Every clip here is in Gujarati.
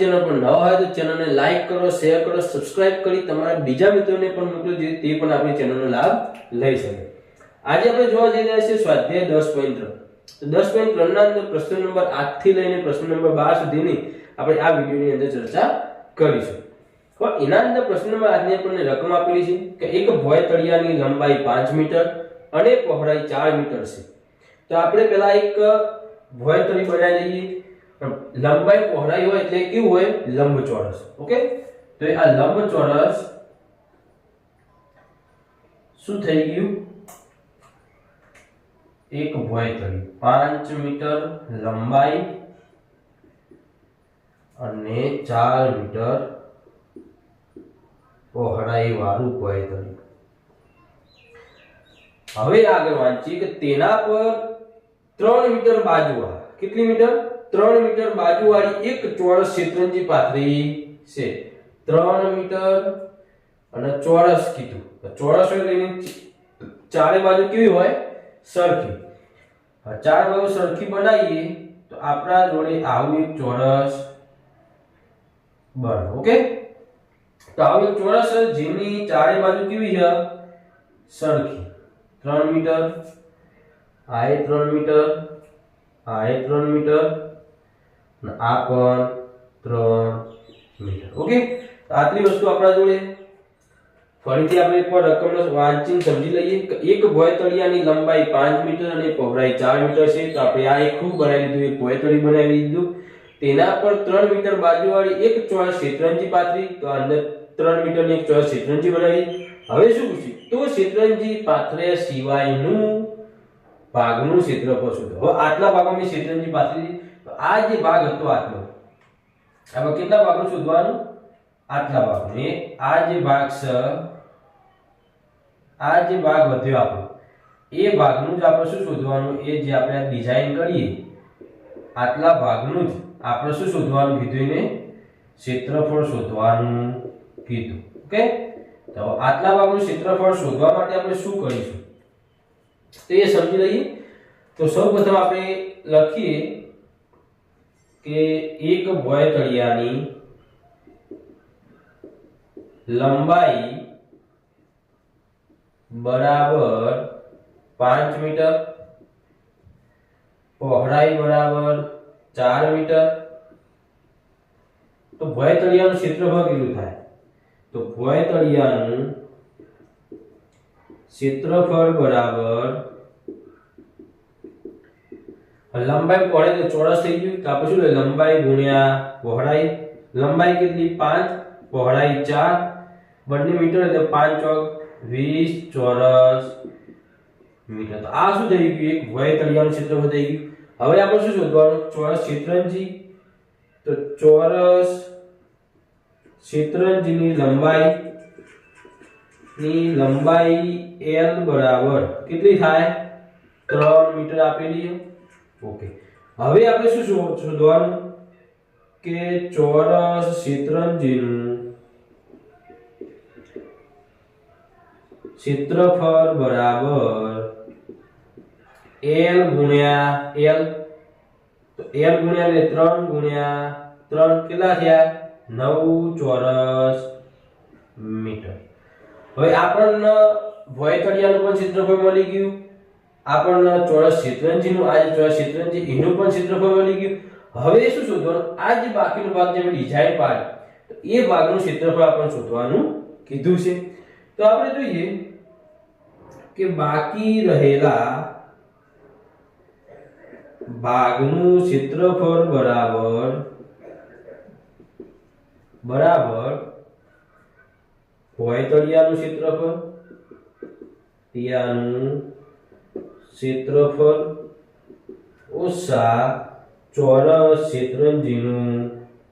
ચેનલ પર નવા હોય તો ચેનલને લાઈક કરો, શેર કરો, સબસ્ક્રાઇબ કરી તમારા બીજા મિત્રોને પણ મોકલો જેથી તે પણ આપણી ચેનલનો લાભ લઈ શકે। આજે આપણે જોવા જઈ રહ્યા છીએ સ્વાધ્યાય 10.3। તો 10.3 ના અંદર પ્રશ્ન નંબર 8 થી લઈને પ્રશ્ન નંબર 12 સુધીની આપણે આ વિડિયોની અંદર ચર્ચા કરીશું। તો એના અંદર પ્રશ્ન નંબર 8 ની આપણને રકમ આપેલી છે કે એક ભોય તળિયાની લંબાઈ 5 મીટર અને પહોળાઈ 4 મીટર છે। તો આપણે પહેલા એક ભોય તળી બનાવી લઈએ। લંબાઈ પહોળાઈ હોય એટલે કેવું હોય? લંબચોરસ। ઓકે, તો આ લંબચોરસ શું થઈ ગયું? એક ભોય તળી 5 મીટર લંબાઈ અને 4 મીટર પહોળાઈ વાળું ભોય તળી। હવે આગળ વાંચીએ કે તેના પર 3 મીટર બાજુવાળા, કેટલી મીટર? 3 મીટર બાજુવાળી એક ચોરસ શેતરંજી પાથરી છે। 3 મીટર અને ચોરસ કીધું, ચોરસ હોય એટલે ચારે બાજુ કેવી હોય? સરખી। ચાર બાજુ સરખી બનાવીએ તો આપણા જોડે આવું એક ચોરસ બને। ઓકે, તો આવું એક ચોરસ જેની ચારે બાજુ કેવી છે? સરખી। 3 મીટર, આ 3 મીટર, આ 3 મીટર અને આ પણ 3 મીટર। ઓકે, આટલી વસ્તુ આપણા જોડે। ફરીથી આપણે એકવાર રકમનો વાંચીને સમજી લઈએ કે એક ભોય તળિયાની લંબાઈ 5 મીટર અને પહોળાઈ 4 મીટર છે। તો આપણે આ એક ખૂબ બનાવી લીધું, એક ભોય તળી બનાવી લીધું। તેના પર 3 મીટર બાજુવાળી એક ચોરસ શેતરંજી પાથરી, તો અંદર 3 મીટરની એક ચોરસ શેતરંજી બનાવી। હવે શું પૂછ્યું? તો શેતરંજી પાથર્યા સિવાયનું ભાગનું ક્ષેત્રફળ શોધો। હવે આટલા ભાગમાં મેં શેતરંજી પાથરી, તો આ જે ભાગ હતો આટલો, હવે કેટલા ભાગનું શોધવાનું? આટલા ભાગનું। આ જે ભાગ છે, આ જે ભાગ વધ્યો આપણો, એ ભાગનું જ આપણે શું શોધવાનું? એ જે આપણે ડિઝાઇન કરીએ આટલા ભાગનું જ આપણે શું શોધવાનું કીધું? એને ક્ષેત્રફળ શોધવાનું કીધું। ઓકે, તો આટલા ભાગનું ક્ષેત્રફળ શોધવા માટે આપણે શું કરીશું તો એ સમજી લઈએ। તો સૌપ્રથમ આપણે લખીએ કે એક ભોય તળિયાની લંબાઈ બરાબર 5 મીટર, પહોળાઈ બરાબર 4 મીટર। તો ભોય તળિયાનું ક્ષેત્રફળ કેટલું થાય? તો ભોય તળિયાનું ક્ષેત્રફળ બરાબર લંબાઈ પહોળાઈ તો ચોરસ થઈ ગયું, તો આપણે શું લે? લંબાઈ ગુણ્યા પહોળાઈ। લંબાઈ કેટલી? 5, પહોળાઈ 4, બંને મીટર એટલે 5 ચોક 20 ચોરસ મીટર। તો આ શું થઈ ગયું? એક ભોય તળિયાનું ક્ષેત્રફળ થઈ ગયું। હવે આપણે શું શોધવાનું? ચોરસ શેતરંજી। તો ચોરસ શેતરંજીની લંબાઈ L બરાબર કેટલી થાય? 3 મીટર આપેલી છે। ઓકે, હવે આપણે શું શોધવાનું કે ચોરસ શેતરંજીનું ક્ષેત્રફળ બરાબર L ગુણ્યા L। તો L ગુણ્યા એટલે 3 ગુણ્યા 3 કેટલા થયા? 9 ચોરસ મીટર। હવે આપણને ભોય તળિયાનું પણ ક્ષેત્રફળ મળી ગયું, આપણને ચોરસ શેતરંજીનું, આ જે ચોરસ શેતરંજી એનું પણ ક્ષેત્રફળ મળી ગયું। હવે શું શોધવાનું? આ જે બાકીનો ભાગ જે ડિઝાઇન પાર્ટ, તો એ ભાગનું ક્ષેત્રફળ આપણે શોધવાનું કીધું છે। તો આપણે જોઈએ કે બાકી રહેલા ભાગનું ક્ષેત્રફળ બરાબર ભોય તળિયાનું ક્ષેત્રફળ ઓછા ચોરસ શેતરંજીનું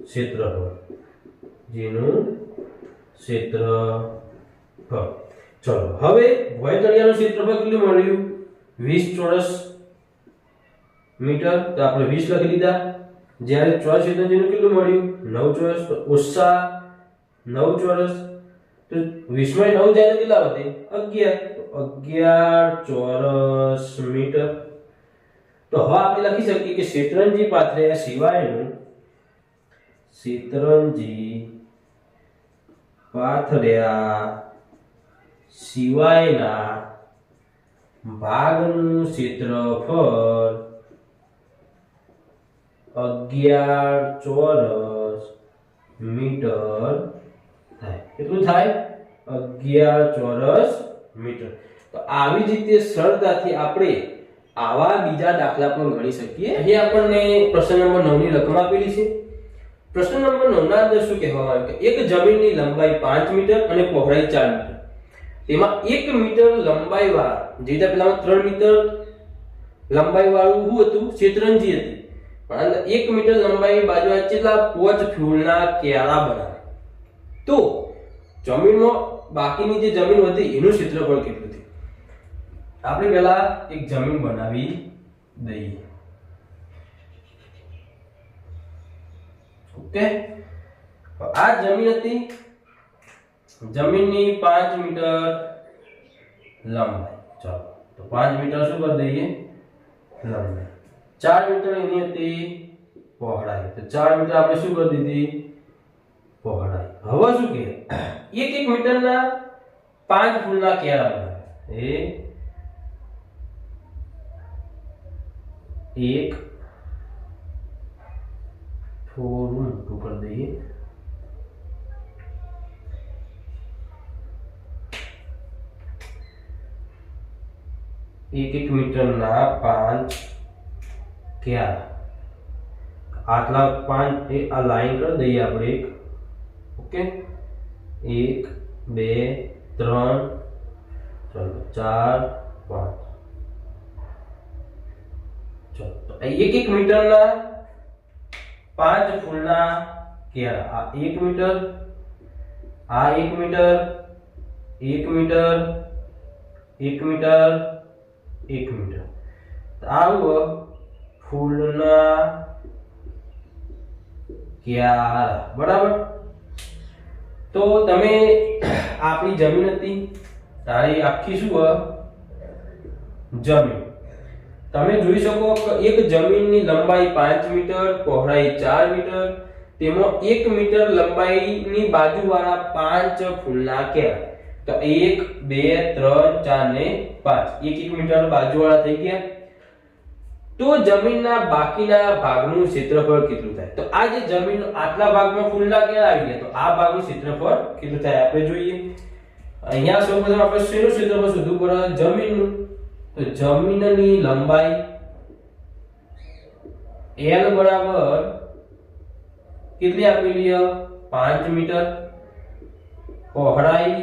ક્ષેત્રફળ, ચલો હવે ભોય તળિયાનું ક્ષેત્રફળ કેટલું મળ્યું? 20 ચોરસ મીટર। તો આપણે 20 લખી દીધા। જ્યારે ચોરસ શેતરંજીનું કેટલું મળ્યું? 9 ચોરસ। તો ઓછા 9 ચોરસ, તો 20 માં 9 જાય તો કેટલા વધે? 11। તો 11 ચોરસ મીટર। તો હવે આપણે લખી શકીએ કે શેતરંજી પાથર્યા સિવાયનું શેતરંજી પાથર્યા સિવાયના ભાગનું ક્ષેત્રફળ 11 ચોરસ મીટર થાય. કેટલું થાય? 11 ચોરસ મીટર. તો આવી જ રીતે સરળતાથી આપણે આવા બીજા દાખલા પણ ગણી શકીએ. અહીં આપણને પ્રશ્ન નંબર 9 ની રકમ આપેલી છે. પ્રશ્ન નંબર 9 ના અંદર શું કહેવામાં આવ્યું કે એક જમીનની લંબાઈ 5 મીટર અને પહોળાઈ 4 મીટર. તેમાં 1 મીટર લંબાઈ વાળા, જે પેલામાં 3 મીટર લંબાઈ વાળું શું હતું? શેતરંજી હતી. પણ અંદર 1 મીટર લંબાઈ બાજુ કેટલા? 5 ફૂલના ક્યારા બનાવે. તો જમીનમાં બાકીની જે જમીન હતી એનું ક્ષેત્રફળ કેટલું થયું? આપણે પહેલા એક જમીન બનાવી દઈએ. ઓકે, આ જમીન હતી. જમીનની 5 મીટર લંબાઈ. ચાલો, તો 5 મીટર શું કરી દઈએ? લંબાઈ. 4 મીટર એની હતી પહોળાઈ. તો 4 મીટર આપણે શું કરી દીધી? પહોળાઈ. હવે શું કહે? 1 મીટરના 5 ફૂલના ક્યારા બનાવે. એક થોડું મોટું કરી દઈએ. એક મીટરના 5 ક્યારા. આટલા 5 એ આ લાઈન કરી દઈએ આપણે એક. ઓકે, 1 2 3 ચલો 4 5. ચલો, તો 1 મીટરના 5 ફૂલના ક્યારા. આ 1 મીટર, આ 1 મીટર, 1 મીટર, 1 મીટર, 1 મીટર. આવો ફૂલના ક્યારા. બરાબર. તો તમે આપણી જમીન હતી, તારી આખી શું જમીન. તમે જોઈ શકો કે એક જમીનની લંબાઈ 5 મીટર, પહોળાઈ 4 મીટર. તેમાં 1 મીટર લંબાઈની બાજુવાળા 5 ફૂલના ક્યારા. તો 1 2 3 4 ને 5, 1 મીટર બાજુવાળા થઈ ગયા. તો જમીનના બાકીના ભાગનું ક્ષેત્રફળ કેટલું થાય? તો આ જે જમીન આટલા ભાગમાં ફૂલના ક્યારા આવી ગયા, તો આ ભાગનું ક્ષેત્રફળ કેટલું થાય આપણે જોઈએ. અહીંયા સૌપ્રથમ આપણે શેનું ક્ષેત્રફળ શોધવું પડે? જમીનનું. તો જમીનની લંબાઈ L બરાબર કેટલી આપેલી? 5 મીટર. પહોળાઈ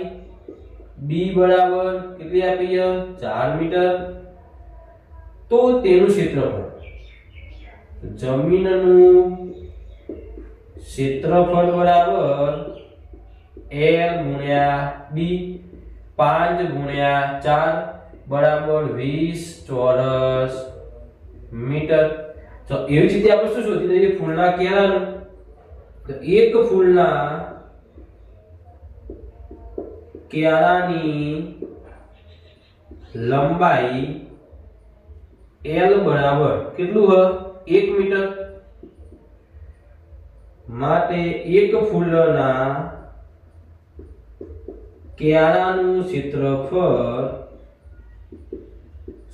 B બરાબર કેટલી આપી? 4 મીટર. તો તેનું ક્ષેત્રફળ, જમીનનું ક્ષેત્રફળ બરાબર L ગુણ્યા B, 5 ગુણ્યા 4 બરાબર 20 ચોરસ મીટર. તો એવી જ રીતે આપણે શું શોધી લઈએ? ફૂલના ક્યારાનું. તો એક ફૂલના ક્યારાની લંબાઈ L બરાબર કેટલું? 1 મીટર. માટે એક ફૂલના ક્યારાનું ક્ષેત્રફળ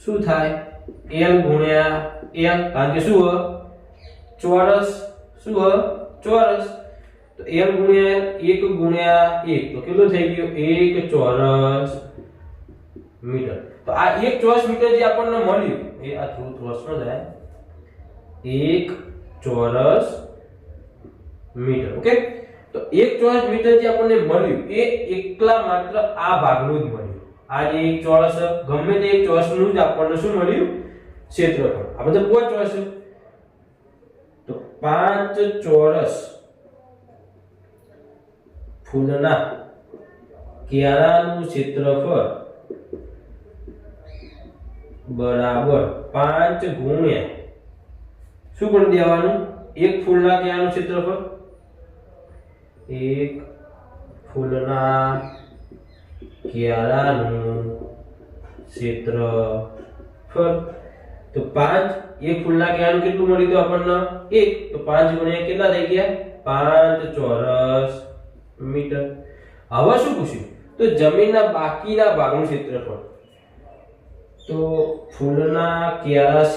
શું થાય? L ગુણ્યા L, કારણ કે શું ચોરસ. શું ચોરસ. તો L ગુણ્યા 1 ગુણ્યા 1 તો કેટલું થઈ ગયું? 1 ચોરસ મીટર. તો આ 1 ચોરસ મીટર જે આપણને મળ્યું એ આ થોડું ચોરસમાં જાય. 1 ચોરસ મીટર. ઓકે, તો 1 ચોરસ મીટર જે આપણને મળ્યું એ એકલા માત્ર આ ભાગનું જ મળ્યું. આ જે એક ચોરસ, ગમે તે એક ચોરસનું જ આપણને શું મળ્યું? ક્ષેત્રફળ. આ બધા 5 ચોરસ. તો 5 ચોરસ ફૂલના ક્યારાનું ક્ષેત્રફળ બરાબર 5 ગુણ્યા શું કરી દેવાનું? એક ફૂલના ક્યારાનું ક્ષેત્રફળ. એક ફૂલના ક્યારાનું ક્ષેત્રફળ. તો 5, એક ફૂલના ક્યારાનું કેટલું મળ્યું? તો આપણને 1. તો 5 ગુણ્યા કેટલા થઈ ગયા? 5 ચોરસ મીટર. હવે શું પૂછ્યું? તો જમીનના બાકીના ભાગનું ક્ષેત્રફળ. તો ફૂલના ક્યારા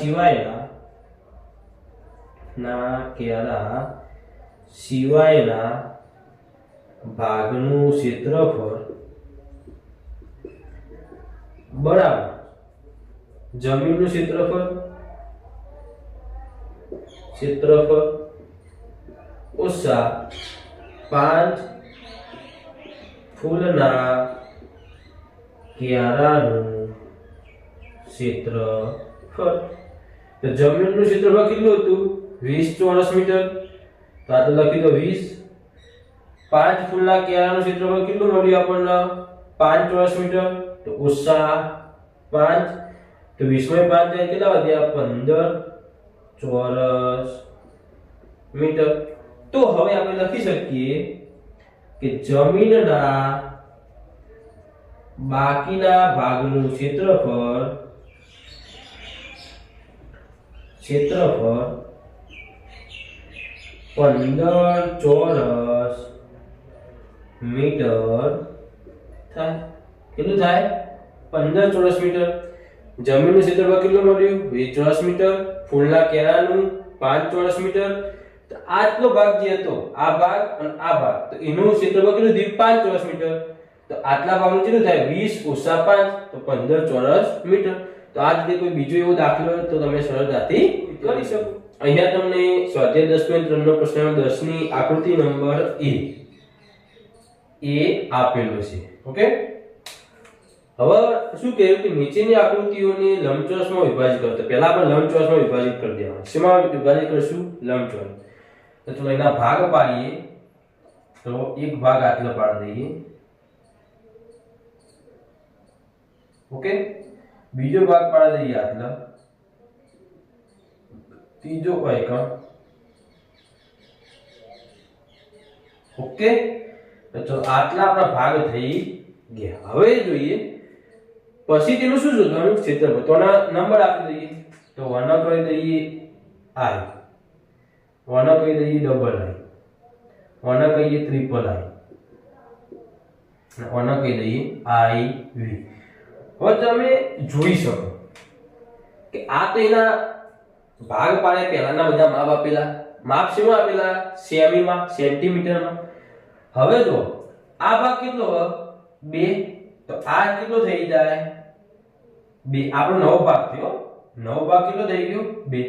સિવાયના ભાગનું ક્ષેત્રફળ બરાબર જમીનનું ક્ષેત્રફળ ઓછા 5 ફૂલના ક્યારાનું ક્ષેત્રફળ. તો જમીનનું ક્ષેત્રફળ કેટલું હતું? 20 ચોરસ મીટર. તો આ તો લખી દો 20. 5 ફૂલના ક્યારાનું ક્ષેત્રફળ કેટલું મળ્યું આપણને? 5 ચોરસ મીટર. તો ઓછા 5. તો 20 માં 5 જાય કેટલા વધ્યા? 15 ચોરસ મીટર. તો હવે આપણે લખી શકીએ કે જમીનના બાકીના ભાગનું ક્ષેત્રફળ 15 ચોરસ મીટર થાય. કેટલું થાય? 15 ચોરસ મીટર. જમીનનું ક્ષેત્રફળ કેટલું મળ્યું? 20 ચોરસ મીટર. ફૂલના કેળાનું 5 ચોરસ મીટર. તો આટલો ભાગ જે હતો, આ ભાગ અને આ ભાગ, તો એનું ક્ષેત્રફળ કેટલું થયું? 5 ચોરસ મીટર. તો આટલા ભાગનું કેટલું થાય? 20 ઓછા 5 તો 15 ચોરસ મીટર. તો આ રીતે કોઈ બીજો એવો દાખલો હોય તો તમે સરળતાથી કરી શકો. અહીંયા તમને સ્વાધ્યાય 10.3 નો પ્રશ્ન 10 ની આકૃતિ નંબર એ આપેલો છે. ઓકે, હવે શું કહ્યું કે નીચેની આકૃતિઓને લંબચોરસમાં વિભાજિત કરો. તો પહેલા આપણે લંબચોરસમાં વિભાજિત કરી દેવાનું. શેમાં વિભાજિત કરશું? લંબચોરસ. તો ચલો એના ભાગ પાડીએ. તો એક ભાગ આટલો પાડી દઈએ. ઓકે, બીજો ભાગ પાડી દઈએ આટલો. ત્રીજો આઈકન. ઓકે, તો ચલો આટલા આપણા ભાગ થઈ ગયા. હવે જોઈએ પછી તેનું શું શોધવાનું? ક્ષેત્રફળ. તો આના નંબર આપી દઈએ. તો 1 કરી દઈએ I, 1 કરી દઈએ ડબલ I, 1 કહીએ ટ્રિપલ I, 1 કહી દઈએ IV. હવે તમે જોઈ શકો કે આ તો એના ભાગ પાડે પહેલાના બધા માપ આપેલા. માપ શેમાં આપેલા? સેમીમાં, સેન્ટીમીટરમાં. હવે જો આ ભાગ કેટલો? 2. તો આ કેટલો થઈ જાય? 2. આપણો નવો ભાગ થયો. નવો ભાગ કેટલો થઈ ગયો? 2.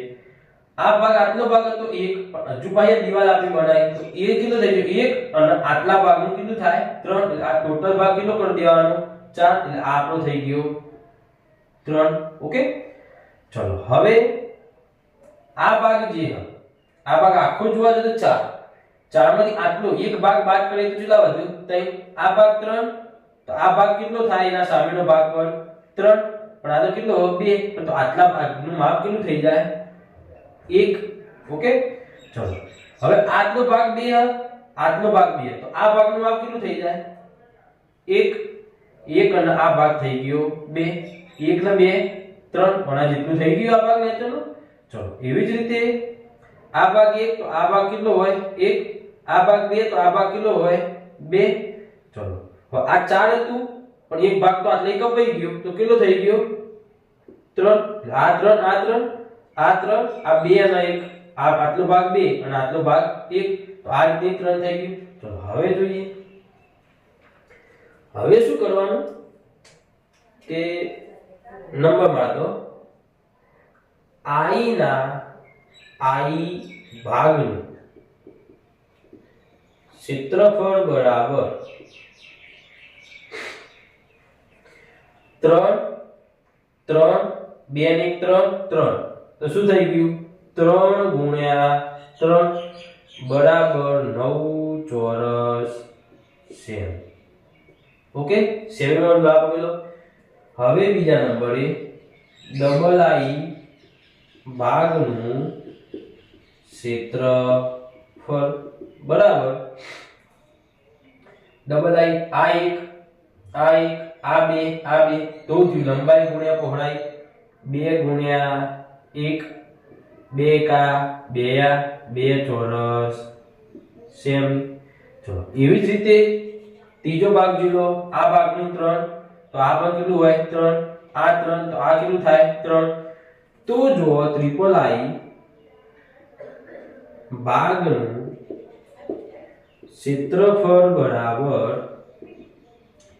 આ ભાગ આટલો ભાગ હતો 1. હજુ પાછી દીવાલ આપી બનાવી તો એ કેટલો થઈ ગયો? 1. અને આટલા ભાગનું કેટલું થાય? 3. આ ટોટલ ભાગ કેટલો કરી દેવાનો? 4. એટલે આ આપણો થઈ ગયો 3. ઓકે, ચલો હવે આ ભાગ જે આ ભાગ આખો જોવા જતો 4. 4 માંથી આટલો એક ભાગ બાદ કરીએ તો કેટલા વધ્યું? 3. આ ભાગ 3. તો આ ભાગ કેટલો થાય? એના સામેનો ભાગ પર 3. પણ આ તો કેટલો? 2. તો આટલા ભાગનું માપ કેટલું થઈ જાય? 1. ઓકે, ચલો હવે આટલો ભાગ 2, આટલો ભાગ 2. તો આ ભાગનું માપ કેટલું થઈ જાય? 1. અને આ ભાગ થઈ ગયો 2. 1 ને 2 3. પણ આ જેટલું થઈ ગયું આ ભાગ નેચરનો. ચલો એવી જ રીતે આ ભાગ 1 તો આ ભાગ કેટલો હોય? 1. આ ભાગ 2 તો આ ભાગ કેટલો હોય? 2. ચલો હવે આ 4 હતું પણ એક ભાગ તો આટલે કપાઈ ગયો તો કેટલો થઈ ગયો? 3. આ 3, આ 3, આ 3, આ 2 અને 1. આ આટલો ભાગ 2 અને આટલો ભાગ 1. તો આ રીતે 3 થઈ ગયું. ચલો હવે જોઈએ. હવે શું કરવાનું કે નંબરમાં તો I ના I ભાગનું ક્ષેત્રફળ બરાબર 3, 3, 2 ને 1 3. તો શું થઈ ગયું? 3 ગુણ્યા 3 બરાબર 9 ચોરસ સેમી. ઓકે, સેમી નો જવાબ આપેલો. હવે બીજા નંબરે ડબલ I ભાગનું ક્ષેત્રફળ બરાબર ડબલ I. આ 1, આ 1, આ 2, આ 2. તો થયું લંબાઈ ગુણ્યા પહોળાઈ. 2 ગુણ્યા 1, 2 કા 2 ચોરસ સેમી. ચલો એવી જ રીતે ત્રીજો ભાગ જોઈ લો, આ ભાગનું 3 તો આ ભાગ કેટલું હોય 3, આ 3 તો આ કેટલું થાય 3. તો જો ટ્રિપલ આઈ ભાગનું ક્ષેત્રફળ બરાબર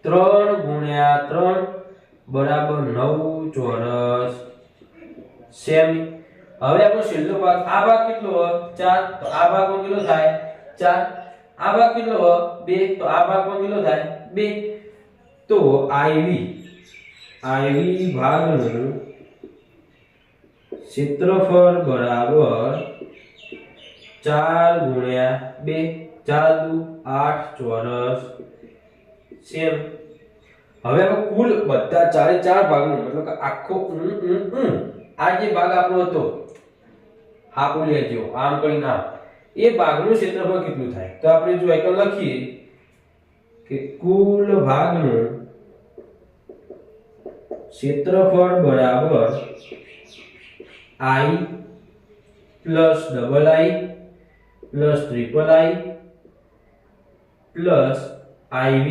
3 ગુણ્યા 3 બરાબર 9 ચોરસ સેમી. હવે આપણો છેલ્લો ભાગ, આ ભાગ કેટલો હોય 4 તો આ ભાગમાં કેટલો થાય 4. આ ભાગ કેટલો હોય 2 તો આ ભાગમાં કેટલો થાય 2. તો IV ભાગનું ક્ષેત્રફળ બરાબર 4 ગુણ્યા 2, 4 દુ 8 ચોરસ સેમ. હવે આપણે કુલ બધા ચારે ચાર ભાગનું મતલબ કે આખો આ જે ભાગ આપણો હતો આ બોલ્યા જો આમ કરીને આમ એ ભાગનું ક્ષેત્રફળ કેટલું થાય તો આપણે જો એકમ લખીએ કે કુલ ભાગનું ક્ષેત્રફળ બરાબર I plus double I plus triple I plus IV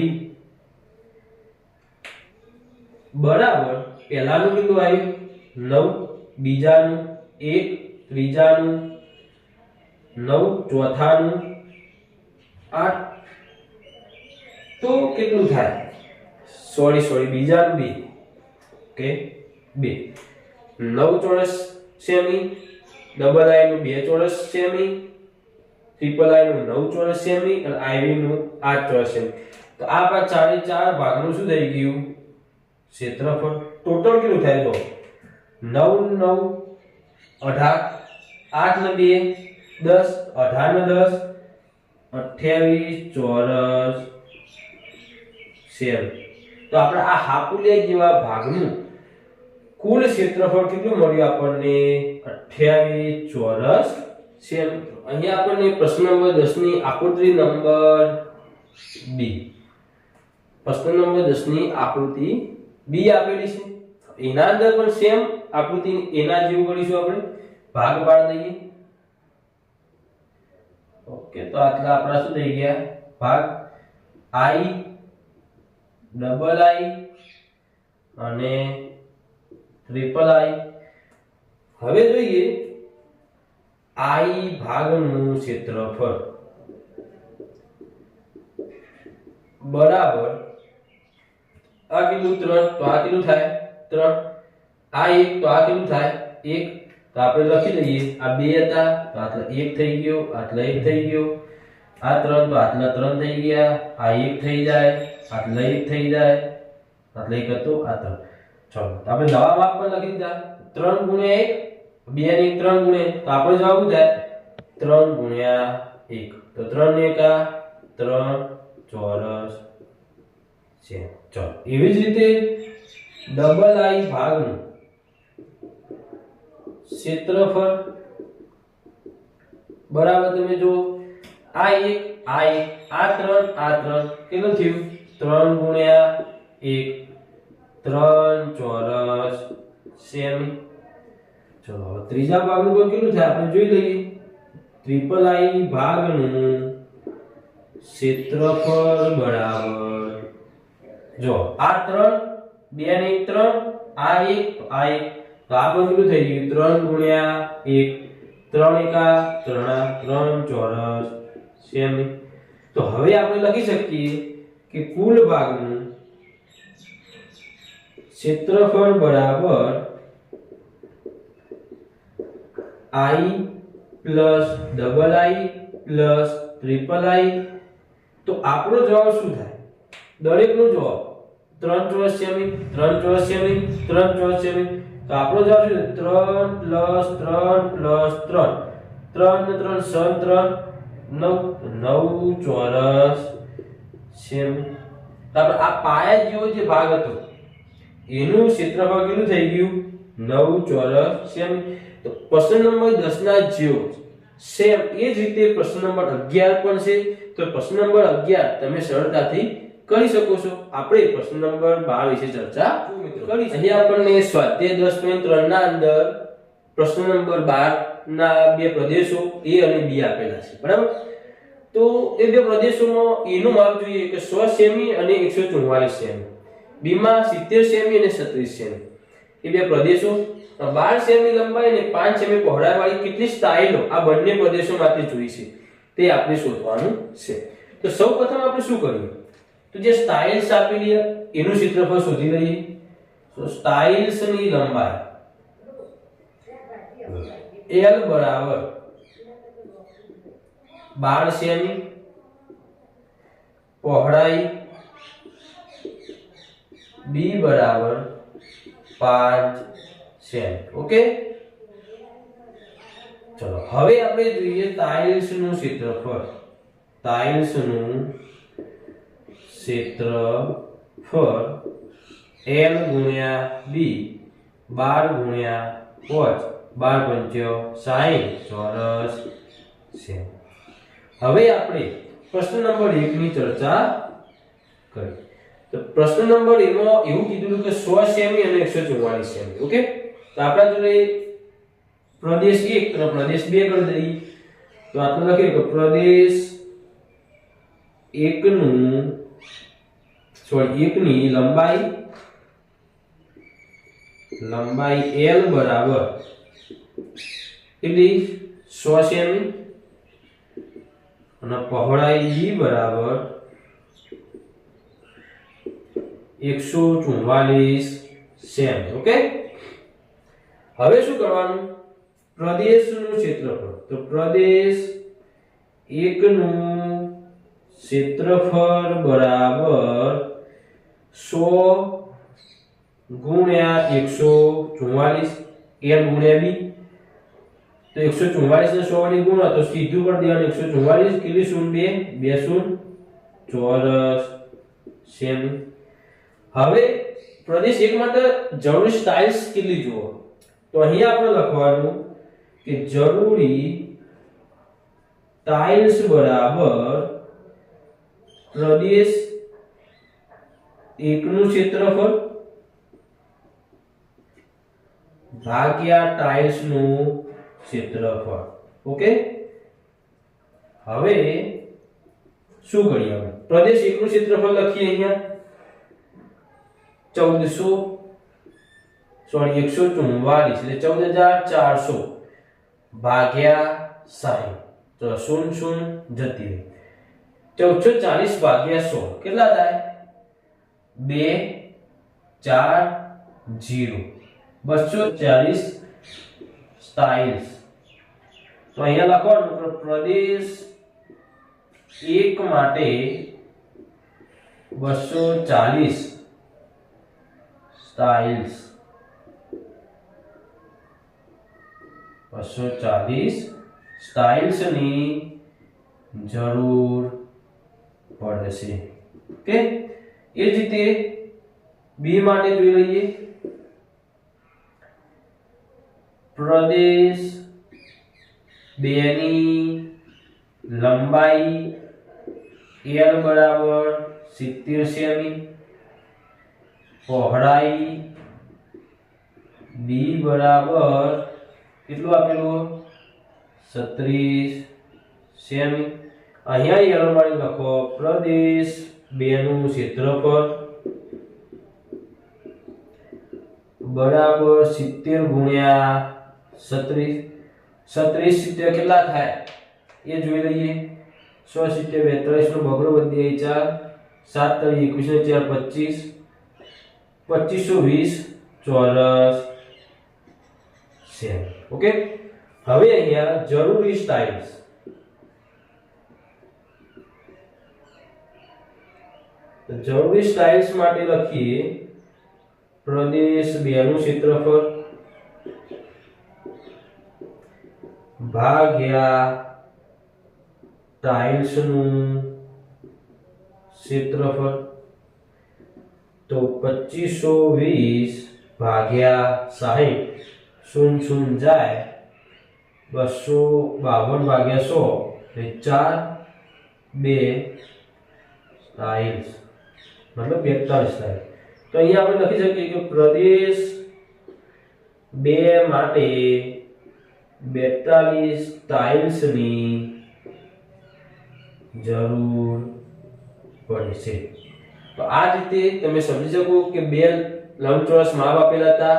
બરાબર પહેલાનું કેટલું આવ્યું 9, બીજાનું 1, ત્રીજાનું 9, ચોથાનું 8. તો કેટલું થાય સોરી બીજાનું 2 ઓકે 2. 9 ચોરસ સેમી, ડબલ I નું 2 ચોરસ સેમી, ટ્રિપલ I નું 9 ચોરસ સેમી અને IV નું 8 ચોરસ સેમી. તો આ ચારે ચાર ભાગનું શું થઈ ગયું ક્ષેત્રફળ. ટોટલ કેટલું થાય જો 9 9 18, 8 ને 2 10, 18 ને 10 28 ચોરસ સેમી. તો આપણે આ હાપુલિયા જેવા ભાગનું કુલ ક્ષેત્રફળ કેટલું મળ્યું આપણને 28 ચોરસ સેમી. અહીંયા આપણને પ્રશ્ન નંબર 10 ની આકૃતિ નંબર B, પ્રશ્ન નંબર 10 ની આકૃતિ B આપેલી છે. એના અંદર પણ સેમ આકૃતિ એના જેવું કરીશું આપણે, ભાગ પાડી દઈએ. ઓકે તો આટલા આપણા શું થઈ ગયા ભાગ I ડબલ I અને ટ્રિપલ I. હવે જોઈએ I ભાગનું ક્ષેત્રફળ બરાબર આ કેટલું 3 તો આ કેટલું થાય 3, આ 1 તો આ કેટલું થાય 1. તો આપણે લખી લઈએ આ 2 હતા તો આટલા 1 થઈ ગયો, આટલા 1 થઈ ગયો, આ 3 તો આટલા 3 થઈ ગયા, આ 1 થઈ જાય, આટલા 1 થઈ જાય, આટલા 1 હતો આ 3. ચલો તો આપણે નવા માપ પર લખી દીધા 3 ગુણ્યા 1, 2 ને 1 3 ગુણ્યા તો આપણે જવાબ શું થાય 3 ગુણ્યા 1. તો 3 ને 1 3 ચોરસ છે. ચલો એવી જ રીતે ડબલ I ભાગનું ક્ષેત્રફળ બરાબર તમે જો આ 1 આ 1 આ 3 આ 3 કેટલું થયું 3 ગુણ્યા 1 3 ચોરસ સેમી. ચલો હવે ત્રીજા ભાગનું પણ કેટલું થાય આપણે જોઈ લઈએ. ટ્રિપલ I ભાગનું ક્ષેત્રફળ બરાબર જો આ 3 2 ને 1 3 આ 1 આ 1 તો આ પણ કેટલું થઈ ગયું 3 ગુણ્યા 1 3 1 3 ચોરસ સેમી. તો હવે આપણે લખી શકીએ કે કુલ ભાગનું ક્ષેત્રફળ બરાબર I plus double I plus triple I. તો આપણો જવાબ શું થાય દરેકનો જવાબ 3 ચોરસ સેમી 3 ચોરસ સેમી 3 ચોરસ સેમી. તો આપણો જવાબ શું 3 પ્લસ 3 પ્લસ 3 3 ને 3 3 9 9 ચોરસ સેમી. તો આપણે આ પાયા જેવો જે ભાગ હતો એનું ક્ષેત્રફળ કેટલું થઈ ગયું 9 ચોરસ સેમી. તો પ્રશ્ન નંબર 10 ના જેવો સેમ એ જ રીતે પ્રશ્ન નંબર 11 પણ છે. તો પ્રશ્ન નંબર 11 તમે સરળતાથી કરી શકો છો. આપણે પ્રશ્ન નંબર 12 વિશે ચર્ચા કરી. અહીં આપણને સ્વાધ્યાય 10.3 ના અંદર પ્રશ્ન નંબર 12 ના બે પ્રદેશો A અને B આપેલા છે બરાબર. તો એ બે પ્રદેશોમાં A નું માપ જોઈએ કે 100 સેમી અને 144 સેમી, B માં 70 સેમી અને 36 સેમી. એ બે પ્રદેશો 12 સેમી લંબાઈ અને 5 સેમી પહોળાઈ વાળી કેટલી સ્ટાઇલો આ બંને પ્રદેશોમાંથી જોઈ છે તે આપણે શોધવાનું છે. તો સૌપ્રથમ આપણે શું કરીએ, તો જે સ્ટાઇલ્સ આપેલી એનું ક્ષેત્રફળ શોધી લઈએ. તો સ્ટાઇલ્સ ની લંબાઈ L બરાબર 12 સેમી, પહોળાઈ B બરાબર 5 સેમી. ઓકે, ચલો હવે આપણે જોઈએ ટાઇલ્સ નું ક્ષેત્રફળ. ટાઇલ્સ નું ક્ષેત્રફળ L ગુણ્યા B 12 ગુણ્યા 5 12 5 60 ચોરસ સેમી. હવે આપણે પ્રશ્ન નંબર 1 ની ચર્ચા કરીએ. તો પ્રશ્ન નંબર 1 માં એવું કીધું કે 100 સેમી અને 144 સેમી. ઓકે, તો આપણા જોડે પ્રદેશ 1 અને પ્રદેશ 2 કરી દઈએ. તો આપણે લખીએ કે પ્રદેશ 1 ની લંબાઈ L બરાબર કેટલી 100 સેમી અને પહોળાઈ B બરાબર 144 સેમી. ઓકે, હવે શું કરવાનું, પ્રદેશનું ક્ષેત્રફળ. તો પ્રદેશ 1 નું ક્ષેત્રફળ બરાબર 100 ગુણ્યા 144 L ગુણ્યા B. તો 144 ને 100 વડે ગુણો તો સીધું કરી દેવાનું 144 કેટલી શૂન્ય 2 શૂન્ય ચોરસ સેમી. હવે પ્રદેશ 1 માટે જરૂરી સ્ટાઇલ્સ કેટલી જુઓ, તો અહીંયા આપણે લખવાનું કે જરૂરી ટાઇલ્સ બરાબર પ્રદેશ 1 નું ક્ષેત્રફળ ભાગ્યા ટાઇલ્સ નું ક્ષેત્રફળ. ઓકે, હવે શું કરીએ, આપણે પ્રદેશ 1 નું ક્ષેત્રફળ લખીએ અહીંયા 144 એટલે 14400 ભાગ્યા 60. તો 00 જતી રહી. 1440 ભાગ્યા 100 કેટલા થાય 240 240 સ્ટાઇલ્સ. તો અહીંયા લખવાનું કે પ્રદેશ 1 માટે 240 સ્ટાઇલ્સ 240 સ્ટાઇલ્સ ની જરૂર પડશે. ઓકે, એ જ રીતે B માટે જોઈ લઈએ. પ્રદેશ 2 ની લંબાઈ L બરાબર 70 સેમી, પહોળાઈ B બરાબર કેટલું આપેલું 36 સેમી. અહીંયા L માં લખો પ્રદેશ 2 નું ક્ષેત્રફળ બરાબર 70 ગુણ્યા 36. 36 70 કેટલા થાય એ જોઈ લઈએ. 100 70 42 નો બગડો વધી જાય 4 7 21 4 25 2520 ચોરસ સેમી. ઓકે, હવે અહીંયા જરૂરી સ્ટાઇલ્સ. જરૂરી સ્ટાઇલ્સ માટે લખીએ પ્રદેશ 2 નું ક્ષેત્રફળ ભાગ્યા ટાઇલ્સ નું ક્ષેત્રફળ. તો 2520 ભાગ્યા 60 00 જાય 252 ભાગ્યા 100 એટલે 4 2 સ્ટાઇલ્સ મતલબ 42 સ્ટાઇલ. તો અહીંયા આપણે લખી શકીએ કે પ્રદેશ 2 માટે 42 સ્ટાઇલ્સ ની જરૂર પડે છે. તો આ રીતે તમે સમજી શકો કે બે લંબચોરસ માપ આપેલા હતા,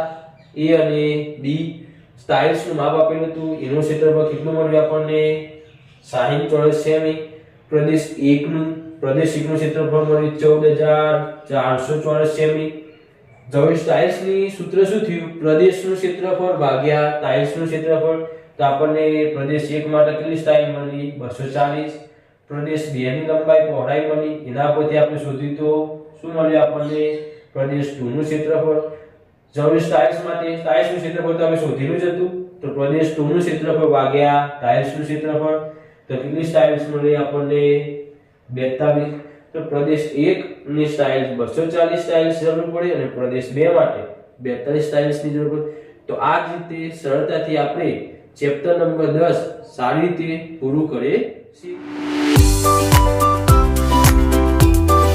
A અને B. સ્ટાઇલ્સ નું માપ આપેલું હતું, એનું ક્ષેત્રફળ કેટલું મળ્યું આપણને 60 ચોરસ સેમી. પ્રદેશ 1 નું ક્ષેત્રફળ મળ્યું 14400 ચોરસ સેમી. હવે સ્ટાઇલ્સ ની સૂત્ર શું થયું? પ્રદેશનું ક્ષેત્રફળ ભાગ્યા સ્ટાઇલ્સનું ક્ષેત્રફળ. તો આપણને પ્રદેશ 1 માટે કેટલી સ્ટાઇલ મળી? 240. પ્રદેશ 2 ની લંબાઈ પહોળાઈ મળી, એના પરથી આપણે શોધ્યું તો શું મળ્યું આપણને? પ્રદેશ 2 નું ક્ષેત્રફળ. હવે સ્ટાઇલ્સ માટે સ્ટાઇલ્સનું ક્ષેત્રફળ તો આપણે શોધેલું જ હતું, તો પ્રદેશ 2 નું ક્ષેત્રફળ ભાગ્યા સ્ટાઇલ્સનું ક્ષેત્રફળ. તો કેટલી સ્ટાઇલ્સ મળી આપણને? 42. તો પ્રદેશ 1 ની સ્ટાઇલ 240 સ્ટાઇલ્સ જરૂર પડે અને પ્રદેશ 2 માટે 42 સ્ટાઇલ્સ ની જરૂર પડે. તો આ જ રીતે સરળતાથી આપણે ચેપ્ટર નંબર 10 સારી રીતે પૂરું કરીએ છીએ.